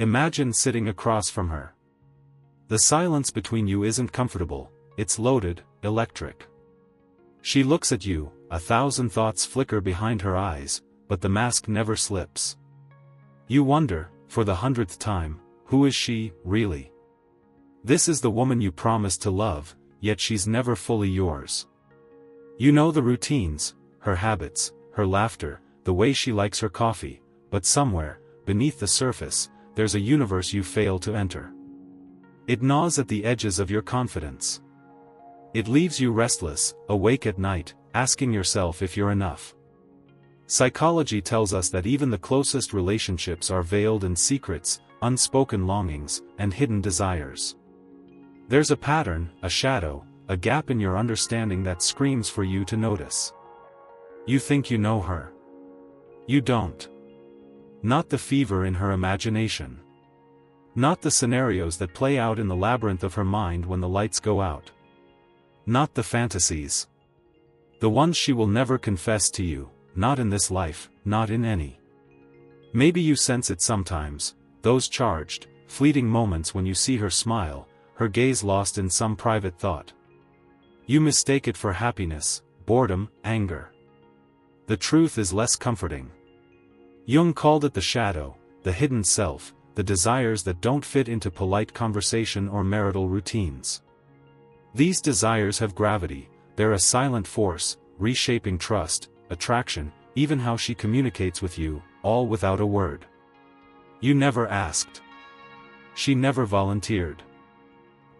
Imagine sitting across from her. The silence between you isn't comfortable, it's loaded, electric. She looks at you, 1,000 thoughts flicker behind her eyes, but the mask never slips. You wonder, for the 100th time, who is she, really? This is the woman you promised to love, yet she's never fully yours. You know the routines, her habits, her laughter, the way she likes her coffee, but somewhere, beneath the surface, there's a universe you fail to enter. It gnaws at the edges of your confidence. It leaves you restless, awake at night, asking yourself if you're enough. Psychology tells us that even the closest relationships are veiled in secrets, unspoken longings, and hidden desires. There's a pattern, a shadow, a gap in your understanding that screams for you to notice. You think you know her. You don't. Not the fever in her imagination. Not the scenarios that play out in the labyrinth of her mind when the lights go out. Not the fantasies. The ones she will never confess to you, not in this life, not in any. Maybe you sense it sometimes, those charged, fleeting moments when you see her smile, her gaze lost in some private thought. You mistake it for happiness, boredom, anger. The truth is less comforting. Jung called it the shadow, the hidden self, the desires that don't fit into polite conversation or marital routines. These desires have gravity, they're a silent force, reshaping trust, attraction, even how she communicates with you, all without a word. You never asked. She never volunteered.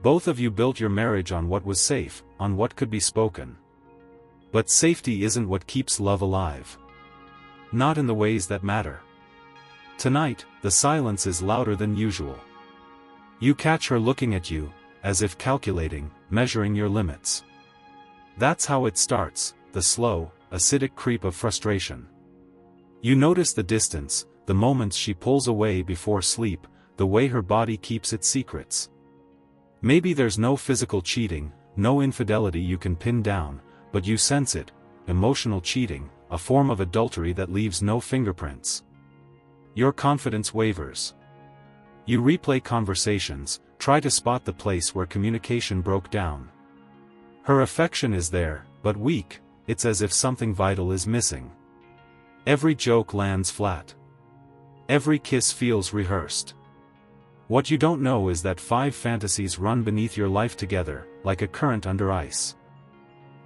Both of you built your marriage on what was safe, on what could be spoken. But safety isn't what keeps love alive. Not in the ways that matter. Tonight, the silence is louder than usual. You catch her looking at you, as if calculating, measuring your limits. That's how it starts, the slow, acidic creep of frustration. You notice the distance, the moments she pulls away before sleep, the way her body keeps its secrets. Maybe there's no physical cheating, no infidelity you can pin down, but you sense it, emotional cheating, a form of adultery that leaves no fingerprints. Your confidence wavers. You replay conversations, try to spot the place where communication broke down. Her affection is there, but weak, it's as if something vital is missing. Every joke lands flat. Every kiss feels rehearsed. What you don't know is that 5 fantasies run beneath your life together, like a current under ice.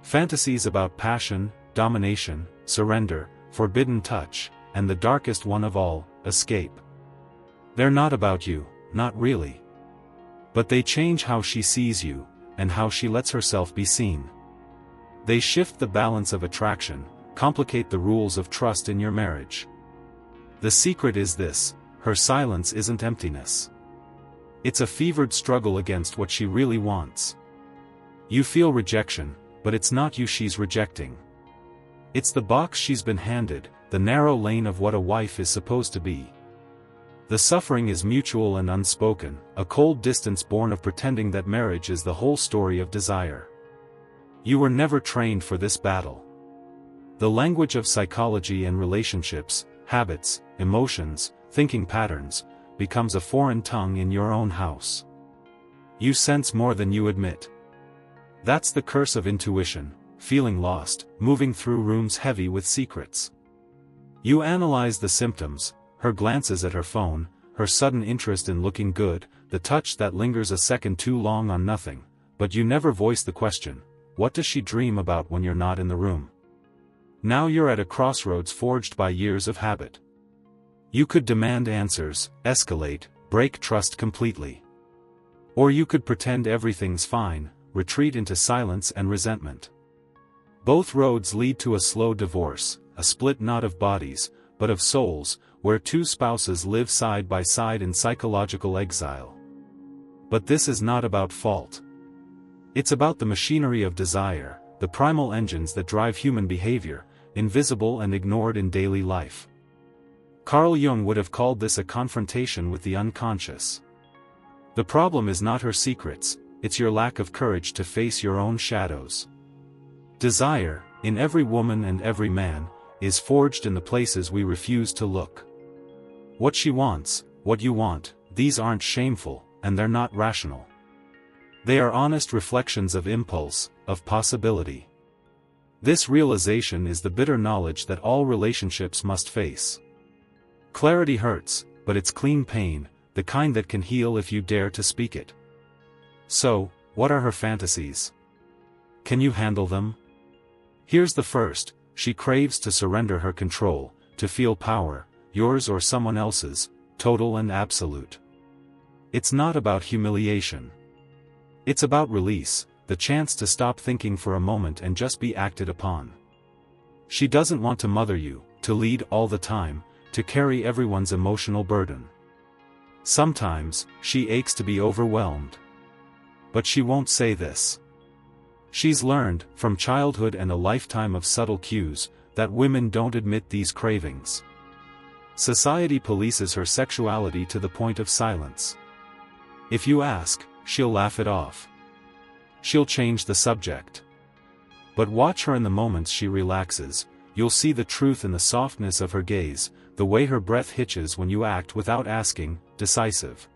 Fantasies about passion, domination, surrender, forbidden touch, and the darkest one of all, escape. They're not about you, not really. But they change how she sees you, and how she lets herself be seen. They shift the balance of attraction, complicate the rules of trust in your marriage. The secret is this: her silence isn't emptiness. It's a fevered struggle against what she really wants. You feel rejection, but it's not you she's rejecting. It's the box she's been handed, the narrow lane of what a wife is supposed to be. The suffering is mutual and unspoken, a cold distance born of pretending that marriage is the whole story of desire. You were never trained for this battle. The language of psychology and relationships, habits, emotions, thinking patterns, becomes a foreign tongue in your own house. You sense more than you admit. That's the curse of intuition, feeling lost, moving through rooms heavy with secrets. You analyze the symptoms, her glances at her phone, her sudden interest in looking good, the touch that lingers a second too long on nothing, but you never voice the question: what does she dream about when you're not in the room? Now you're at a crossroads forged by years of habit. You could demand answers, escalate, break trust completely. Or you could pretend everything's fine, retreat into silence and resentment. Both roads lead to a slow divorce, a split not of bodies, but of souls, where 2 spouses live side by side in psychological exile. But this is not about fault. It's about the machinery of desire, the primal engines that drive human behavior, invisible and ignored in daily life. Carl Jung would have called this a confrontation with the unconscious. The problem is not her secrets, it's your lack of courage to face your own shadows. Desire, in every woman and every man, is forged in the places we refuse to look. What she wants, what you want, these aren't shameful, and they're not rational. They are honest reflections of impulse, of possibility. This realization is the bitter knowledge that all relationships must face. Clarity hurts, but it's clean pain, the kind that can heal if you dare to speak it. So, what are her fantasies? Can you handle them? Here's the first: she craves to surrender her control, to feel power, yours or someone else's, total and absolute. It's not about humiliation. It's about release, the chance to stop thinking for a moment and just be acted upon. She doesn't want to mother you, to lead all the time, to carry everyone's emotional burden. Sometimes, she aches to be overwhelmed. But she won't say this. She's learned, from childhood and a lifetime of subtle cues, that women don't admit these cravings. Society polices her sexuality to the point of silence. If you ask, she'll laugh it off. She'll change the subject. But watch her in the moments she relaxes, you'll see the truth in the softness of her gaze, the way her breath hitches when you act without asking, decisive.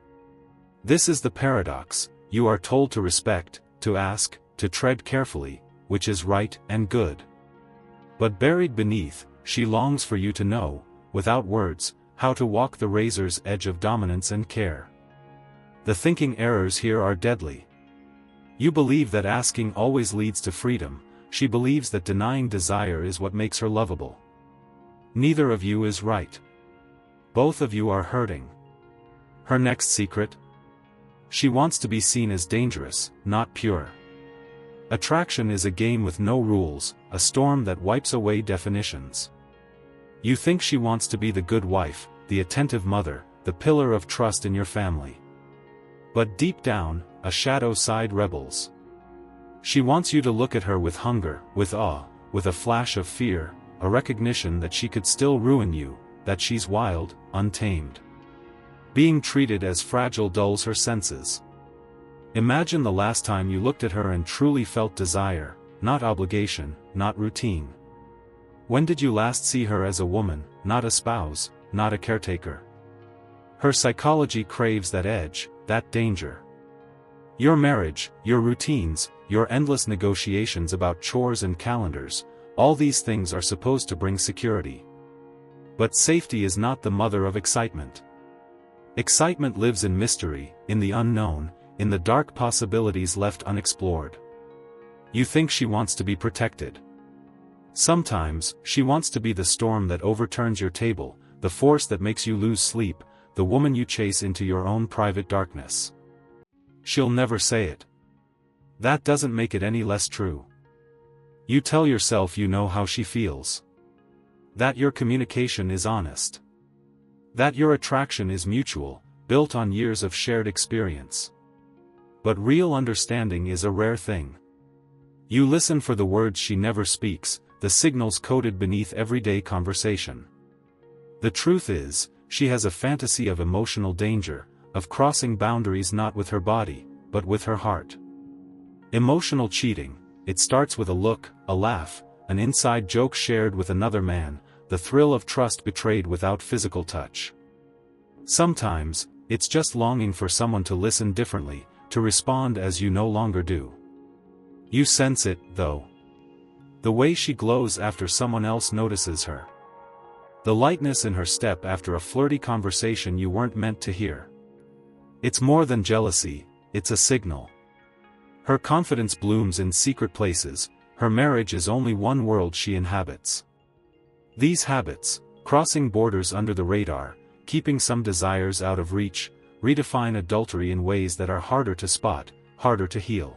This is the paradox: you are told to respect, to ask, to tread carefully, which is right and good. But buried beneath, she longs for you to know, without words, how to walk the razor's edge of dominance and care. The thinking errors here are deadly. You believe that asking always leads to freedom, she believes that denying desire is what makes her lovable. Neither of you is right. Both of you are hurting. Her next secret? She wants to be seen as dangerous, not pure. Attraction is a game with no rules, a storm that wipes away definitions. You think she wants to be the good wife, the attentive mother, the pillar of trust in your family. But deep down, a shadow side rebels. She wants you to look at her with hunger, with awe, with a flash of fear, a recognition that she could still ruin you, that she's wild, untamed. Being treated as fragile dulls her senses. Imagine the last time you looked at her and truly felt desire, not obligation, not routine. When did you last see her as a woman, not a spouse, not a caretaker? Her psychology craves that edge, that danger. Your marriage, your routines, your endless negotiations about chores and calendars, all these things are supposed to bring security. But safety is not the mother of excitement. Excitement lives in mystery, in the unknown, in the dark possibilities left unexplored. You think she wants to be protected. Sometimes, she wants to be the storm that overturns your table, the force that makes you lose sleep, the woman you chase into your own private darkness. She'll never say it. That doesn't make it any less true. You tell yourself you know how she feels. That your communication is honest. That your attraction is mutual, built on years of shared experience. But real understanding is a rare thing. You listen for the words she never speaks, the signals coded beneath everyday conversation. The truth is, she has a fantasy of emotional danger, of crossing boundaries not with her body, but with her heart. Emotional cheating, it starts with a look, a laugh, an inside joke shared with another man, the thrill of trust betrayed without physical touch. Sometimes, it's just longing for someone to listen differently, to respond as you no longer do. You sense it, though. The way she glows after someone else notices her. The lightness in her step after a flirty conversation you weren't meant to hear. It's more than jealousy, it's a signal. Her confidence blooms in secret places, her marriage is only one world she inhabits. These habits, crossing borders under the radar, keeping some desires out of reach, redefine adultery in ways that are harder to spot, harder to heal.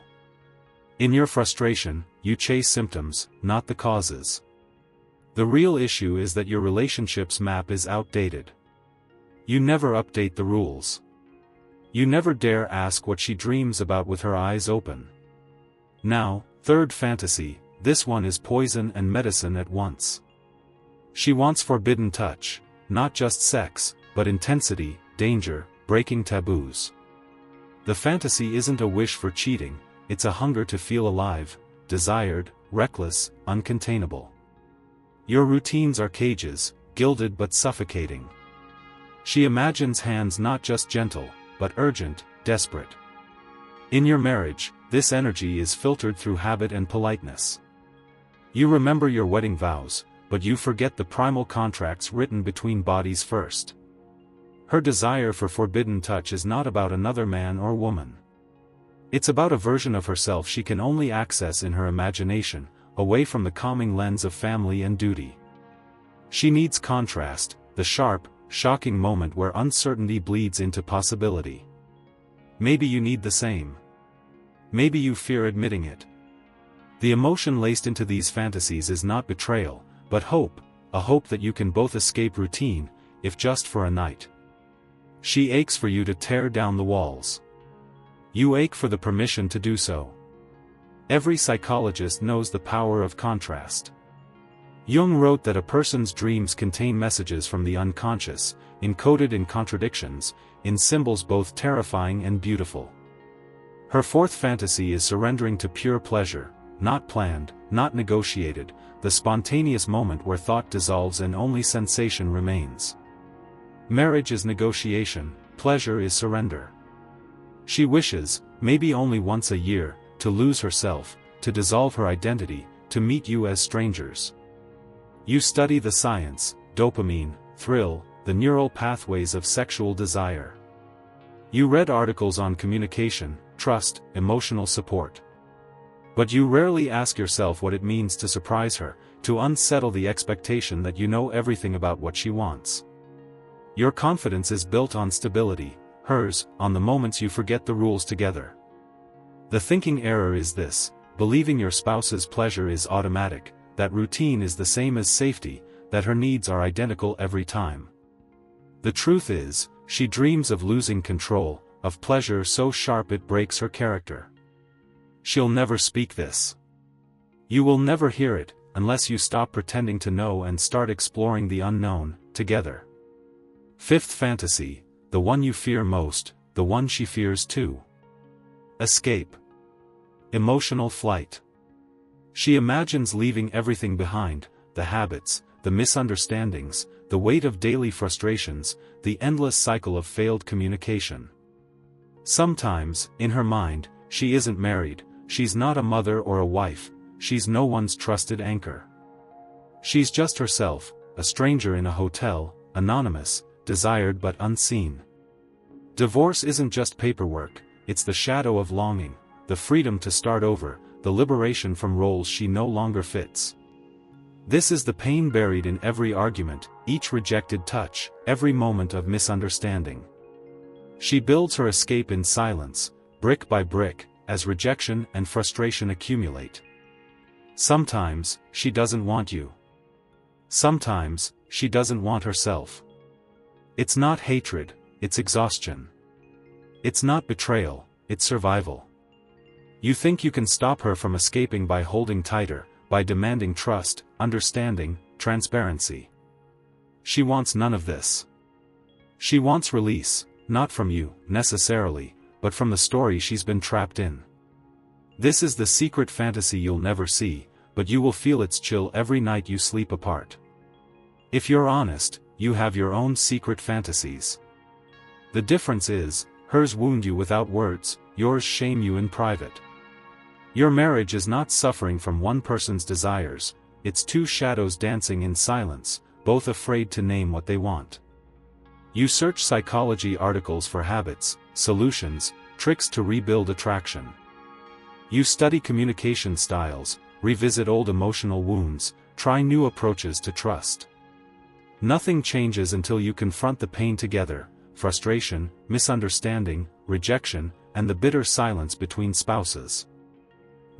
In your frustration, you chase symptoms, not the causes. The real issue is that your relationship's map is outdated. You never update the rules. You never dare ask what she dreams about with her eyes open. Now, third fantasy, this one is poison and medicine at once. She wants forbidden touch, not just sex, but intensity, danger, breaking taboos. The fantasy isn't a wish for cheating, it's a hunger to feel alive, desired, reckless, uncontainable. Your routines are cages, gilded but suffocating. She imagines hands not just gentle, but urgent, desperate. In your marriage, this energy is filtered through habit and politeness. You remember your wedding vows, but you forget the primal contracts written between bodies first. Her desire for forbidden touch is not about another man or woman. It's about a version of herself she can only access in her imagination, away from the calming lens of family and duty. She needs contrast, the sharp, shocking moment where uncertainty bleeds into possibility. Maybe you need the same. Maybe you fear admitting it. The emotion laced into these fantasies is not betrayal, but hope, a hope that you can both escape routine, if just for a night. She aches for you to tear down the walls. You ache for the permission to do so. Every psychologist knows the power of contrast. Jung wrote that a person's dreams contain messages from the unconscious, encoded in contradictions, in symbols both terrifying and beautiful. Her fourth fantasy is surrendering to pure pleasure, not planned, not negotiated, the spontaneous moment where thought dissolves and only sensation remains. Marriage is negotiation, pleasure is surrender. She wishes, maybe only once a year, to lose herself, to dissolve her identity, to meet you as strangers. You study the science, dopamine, thrill, the neural pathways of sexual desire. You read articles on communication, trust, emotional support. But you rarely ask yourself what it means to surprise her, to unsettle the expectation that you know everything about what she wants. Your confidence is built on stability, hers, on the moments you forget the rules together. The thinking error is this: believing your spouse's pleasure is automatic, that routine is the same as safety, that her needs are identical every time. The truth is, she dreams of losing control, of pleasure so sharp it breaks her character. She'll never speak this. You will never hear it, unless you stop pretending to know and start exploring the unknown, together. Fifth fantasy, the one you fear most, the one she fears too. Escape. Emotional flight. She imagines leaving everything behind, the habits, the misunderstandings, the weight of daily frustrations, the endless cycle of failed communication. Sometimes, in her mind, she isn't married, she's not a mother or a wife, she's no one's trusted anchor. She's just herself, a stranger in a hotel, anonymous, desired but unseen. Divorce isn't just paperwork, it's the shadow of longing, the freedom to start over, the liberation from roles she no longer fits. This is the pain buried in every argument, each rejected touch, every moment of misunderstanding. She builds her escape in silence, brick by brick, as rejection and frustration accumulate. Sometimes, she doesn't want you. Sometimes, she doesn't want herself. It's not hatred, it's exhaustion. It's not betrayal, it's survival. You think you can stop her from escaping by holding tighter, by demanding trust, understanding, transparency. She wants none of this. She wants release, not from you, necessarily, but from the story she's been trapped in. This is the secret fantasy you'll never see, but you will feel its chill every night you sleep apart. If you're honest, you have your own secret fantasies. The difference is, hers wound you without words, yours shame you in private. Your marriage is not suffering from one person's desires, it's two shadows dancing in silence, both afraid to name what they want. You search psychology articles for habits, solutions, tricks to rebuild attraction. You study communication styles, revisit old emotional wounds, try new approaches to trust. Nothing changes until you confront the pain together: frustration, misunderstanding, rejection, and the bitter silence between spouses.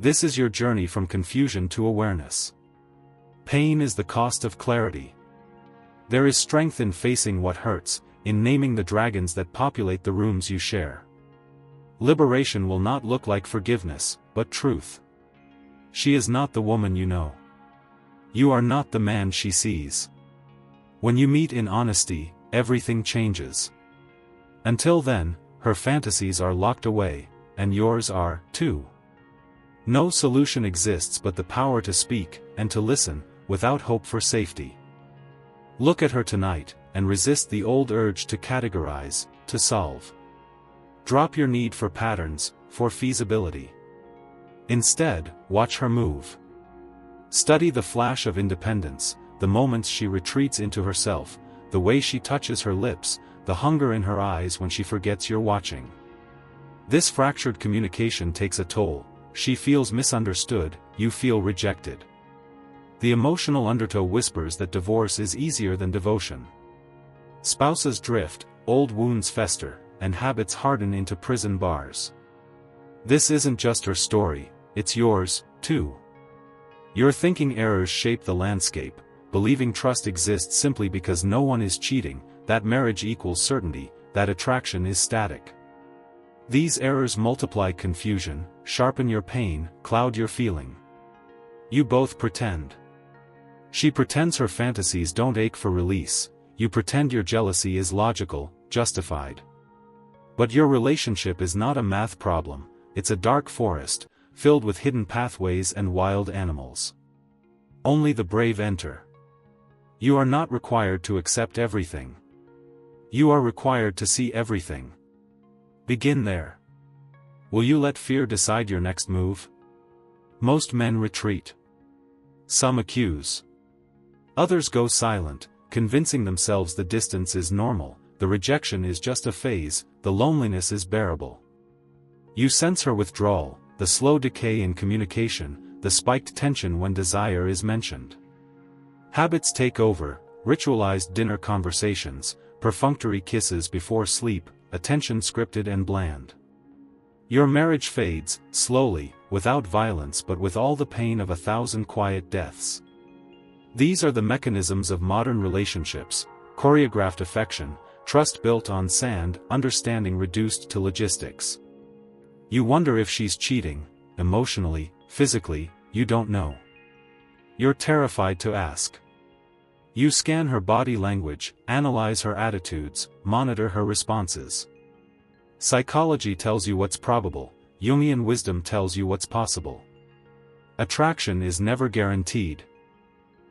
This is your journey from confusion to awareness. Pain is the cost of clarity. There is strength in facing what hurts, in naming the dragons that populate the rooms you share. Liberation will not look like forgiveness, but truth. She is not the woman you know. You are not the man she sees. When you meet in honesty, everything changes. Until then, her fantasies are locked away, and yours are, too. No solution exists but the power to speak, and to listen, without hope for safety. Look at her tonight, and resist the old urge to categorize, to solve. Drop your need for patterns, for feasibility. Instead, watch her move. Study the flash of independence, the moments she retreats into herself, the way she touches her lips, the hunger in her eyes when she forgets you're watching. This fractured communication takes a toll. She feels misunderstood, you feel rejected. The emotional undertow whispers that divorce is easier than devotion. Spouses drift, old wounds fester, and habits harden into prison bars. This isn't just her story, it's yours, too. Your thinking errors shape the landscape, believing trust exists simply because no one is cheating, that marriage equals certainty, that attraction is static. These errors multiply confusion, sharpen your pain, cloud your feeling. You both pretend. She pretends her fantasies don't ache for release, you pretend your jealousy is logical, justified. But your relationship is not a math problem, it's a dark forest, filled with hidden pathways and wild animals. Only the brave enter. You are not required to accept everything. You are required to see everything. Begin there. Will you let fear decide your next move? Most men retreat. Some accuse. Others go silent, convincing themselves the distance is normal, the rejection is just a phase, the loneliness is bearable. You sense her withdrawal, the slow decay in communication, the spiked tension when desire is mentioned. Habits take over, ritualized dinner conversations, perfunctory kisses before sleep, attention scripted and bland. Your marriage fades, slowly, without violence but with all the pain of 1,000 quiet deaths. These are the mechanisms of modern relationships: choreographed affection, trust built on sand, understanding reduced to logistics. You wonder if she's cheating, emotionally, physically, you don't know. You're terrified to ask. You scan her body language, analyze her attitudes, monitor her responses. Psychology tells you what's probable, Jungian wisdom tells you what's possible. Attraction is never guaranteed.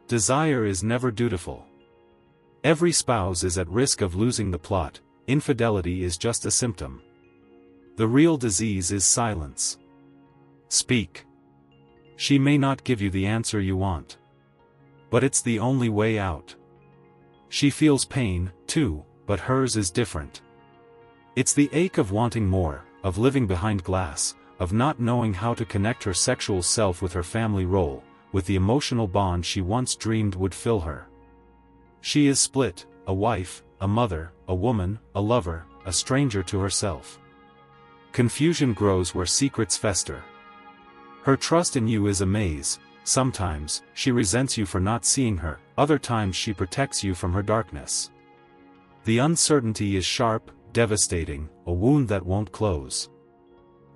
Desire is never dutiful. Every spouse is at risk of losing the plot, infidelity is just a symptom. The real disease is silence. Speak. She may not give you the answer you want. But it's the only way out. She feels pain, too, but hers is different. It's the ache of wanting more, of living behind glass, of not knowing how to connect her sexual self with her family role, with the emotional bond she once dreamed would fill her. She is split, a wife, a mother, a woman, a lover, a stranger to herself. Confusion grows where secrets fester. Her trust in you is a maze. Sometimes, she resents you for not seeing her, other times she protects you from her darkness. The uncertainty is sharp, devastating, a wound that won't close.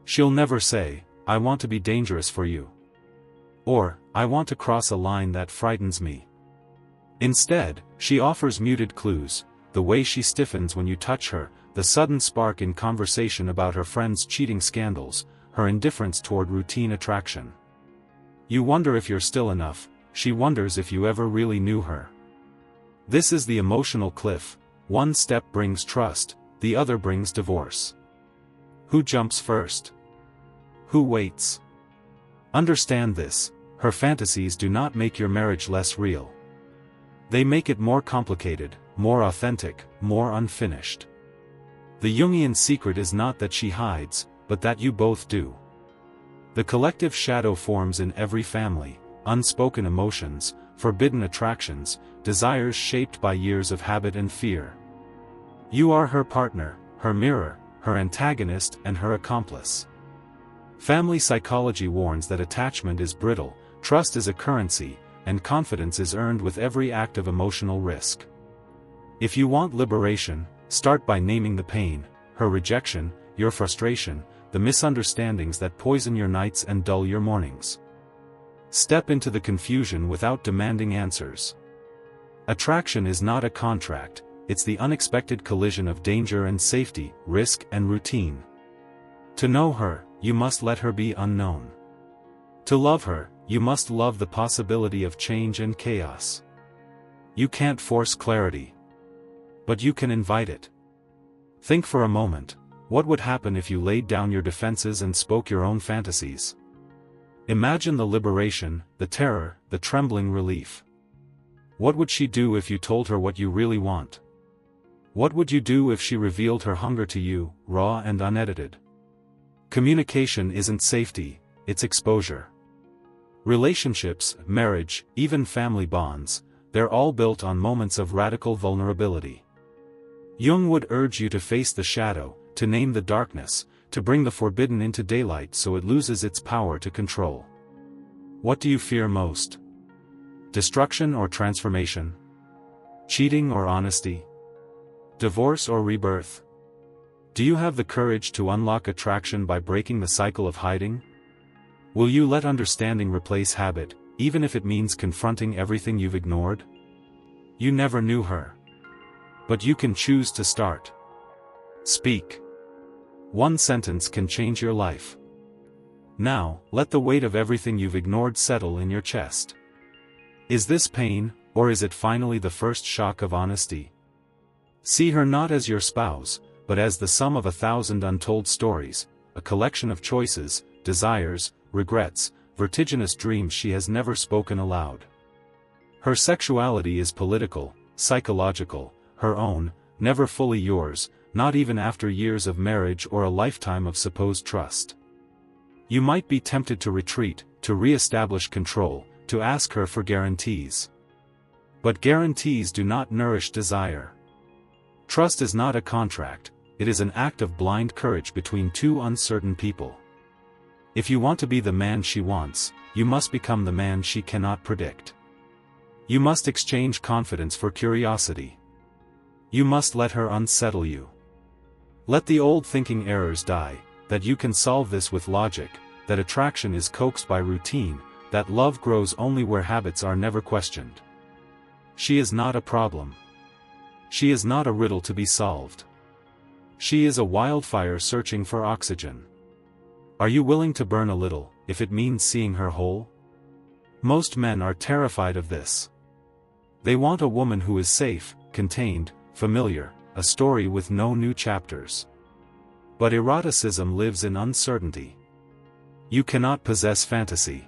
She'll never say, "I want to be dangerous for you." Or, "I want to cross a line that frightens me." Instead, she offers muted clues, the way she stiffens when you touch her, the sudden spark in conversation about her friends' cheating scandals, her indifference toward routine attraction. You wonder if you're still enough, she wonders if you ever really knew her. This is the emotional cliff. One step brings trust, the other brings divorce. Who jumps first? Who waits? Understand this: her fantasies do not make your marriage less real. They make it more complicated, more authentic, more unfinished. The Jungian secret is not that she hides, but that you both do. The collective shadow forms in every family: unspoken emotions, forbidden attractions, desires shaped by years of habit and fear. You are her partner, her mirror, her antagonist and her accomplice. Family psychology warns that attachment is brittle, trust is a currency, and confidence is earned with every act of emotional risk. If you want liberation, start by naming the pain, her rejection, your frustration, the misunderstandings that poison your nights and dull your mornings. Step into the confusion without demanding answers. Attraction is not a contract, it's the unexpected collision of danger and safety, risk and routine. To know her, you must let her be unknown. To love her, you must love the possibility of change and chaos. You can't force clarity. But you can invite it. Think for a moment, what would happen if you laid down your defenses and spoke your own fantasies? Imagine the liberation, the terror, the trembling relief. What would she do if you told her what you really want? What would you do if she revealed her hunger to you, raw and unedited? Communication isn't safety, it's exposure. Relationships, marriage, even family bonds, they're all built on moments of radical vulnerability. Jung would urge you to face the shadow, to name the darkness, to bring the forbidden into daylight so it loses its power to control. What do you fear most? Destruction or transformation? Cheating or honesty? Divorce or rebirth? Do you have the courage to unlock attraction by breaking the cycle of hiding? Will you let understanding replace habit, even if it means confronting everything you've ignored? You never knew her. But you can choose to start. Speak. One sentence can change your life. Now, let the weight of everything you've ignored settle in your chest. Is this pain, or is it finally the first shock of honesty? See her not as your spouse, but as the sum of 1,000 untold stories, a collection of choices, desires, regrets, vertiginous dreams she has never spoken aloud. Her sexuality is political, psychological, her own, never fully yours, not even after years of marriage or a lifetime of supposed trust. You might be tempted to retreat, to re-establish control, to ask her for guarantees. But guarantees do not nourish desire. Trust is not a contract, it is an act of blind courage between two uncertain people. If you want to be the man she wants, you must become the man she cannot predict. You must exchange confidence for curiosity. You must let her unsettle you. Let the old thinking errors die, that you can solve this with logic, that attraction is coaxed by routine, that love grows only where habits are never questioned. She is not a problem. She is not a riddle to be solved. She is a wildfire searching for oxygen. Are you willing to burn a little, if it means seeing her whole? Most men are terrified of this. They want a woman who is safe, contained, familiar, a story with no new chapters. But eroticism lives in uncertainty. You cannot possess fantasy.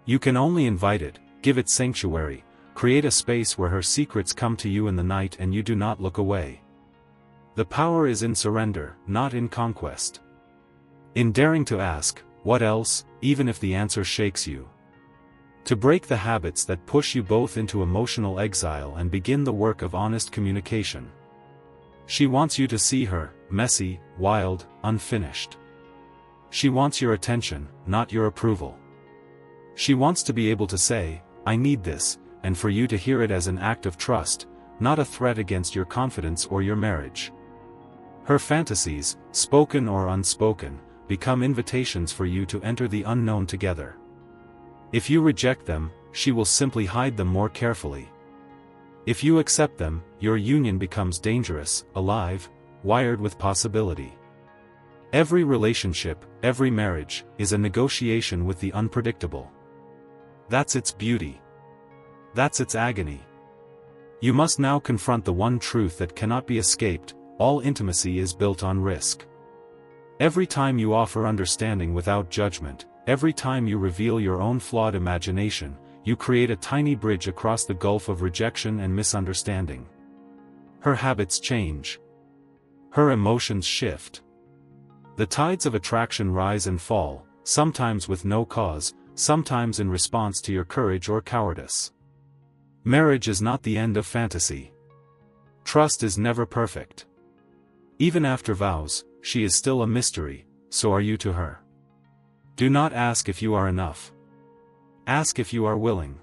You can only invite it, give it sanctuary, create a space where her secrets come to you in the night and you do not look away. The power is in surrender, not in conquest. In daring to ask, what else, even if the answer shakes you. To break the habits that push you both into emotional exile and begin the work of honest communication. She wants you to see her, messy, wild, unfinished. She wants your attention, not your approval. She wants to be able to say, I need this, and for you to hear it as an act of trust, not a threat against your confidence or your marriage. Her fantasies, spoken or unspoken, become invitations for you to enter the unknown together. If you reject them, she will simply hide them more carefully. If you accept them, your union becomes dangerous, alive, wired with possibility. Every relationship, every marriage, is a negotiation with the unpredictable. That's its beauty. That's its agony. You must now confront the one truth that cannot be escaped: all intimacy is built on risk. Every time you offer understanding without judgment, every time you reveal your own flawed imagination, you create a tiny bridge across the gulf of rejection and misunderstanding. Her habits change. Her emotions shift. The tides of attraction rise and fall, sometimes with no cause, sometimes in response to your courage or cowardice. Marriage is not the end of fantasy. Trust is never perfect. Even after vows, she is still a mystery, so are you to her. Do not ask if you are enough. Ask if you are willing.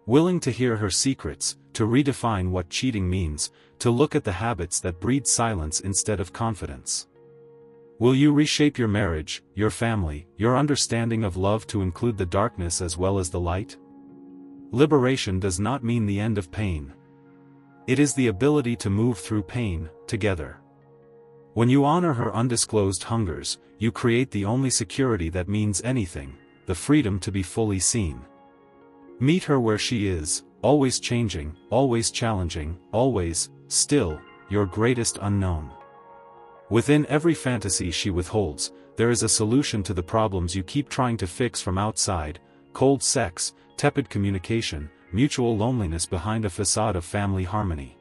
Willing to hear her secrets, to redefine what cheating means, to look at the habits that breed silence instead of confidence. Will you reshape your marriage, your family, your understanding of love to include the darkness as well as the light? Liberation does not mean the end of pain. It is the ability to move through pain, together. When you honor her undisclosed hungers, you create the only security that means anything: the freedom to be fully seen. Meet her where she is, always changing, always challenging, always, still, your greatest unknown. Within every fantasy she withholds, there is a solution to the problems you keep trying to fix from outside: cold sex, tepid communication, mutual loneliness behind a facade of family harmony.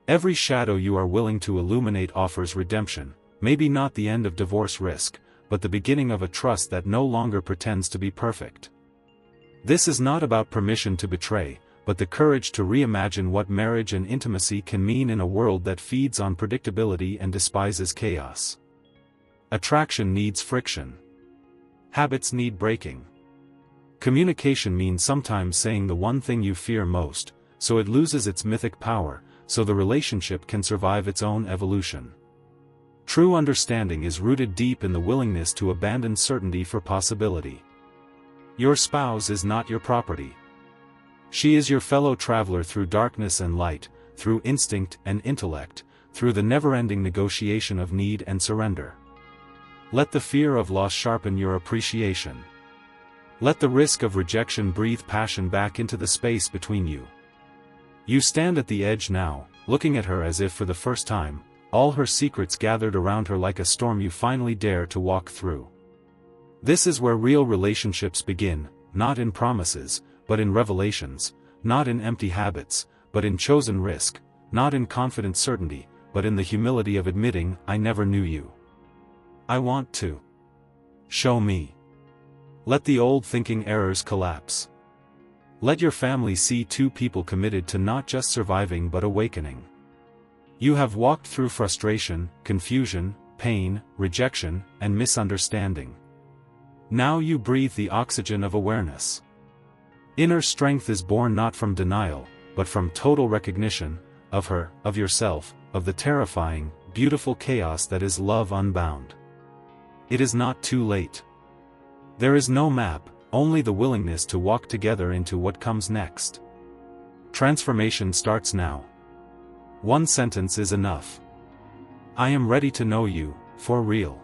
Every shadow you are willing to illuminate offers redemption, maybe not the end of divorce risk, but the beginning of a trust that no longer pretends to be perfect. This is not about permission to betray, but the courage to reimagine what marriage and intimacy can mean in a world that feeds on predictability and despises chaos. Attraction needs friction. Habits need breaking. Communication means sometimes saying the one thing you fear most, so it loses its mythic power, so the relationship can survive its own evolution. True understanding is rooted deep in the willingness to abandon certainty for possibility. Your spouse is not your property. She is your fellow traveler through darkness and light, through instinct and intellect, through the never-ending negotiation of need and surrender. Let the fear of loss sharpen your appreciation. Let the risk of rejection breathe passion back into the space between you. You stand at the edge now, looking at her as if for the first time, all her secrets gathered around her like a storm you finally dare to walk through. This is where real relationships begin, not in promises, but in revelations, not in empty habits, but in chosen risk, not in confident certainty, but in the humility of admitting, I never knew you. I want to. Show me. Let the old thinking errors collapse. Let your family see two people committed to not just surviving but awakening. You have walked through frustration, confusion, pain, rejection, and misunderstanding. Now you breathe the oxygen of awareness. Inner strength is born not from denial, but from total recognition, of her, of yourself, of the terrifying, beautiful chaos that is love unbound. It is not too late. There is no map, only the willingness to walk together into what comes next. Transformation starts now. One sentence is enough. I am ready to know you, for real.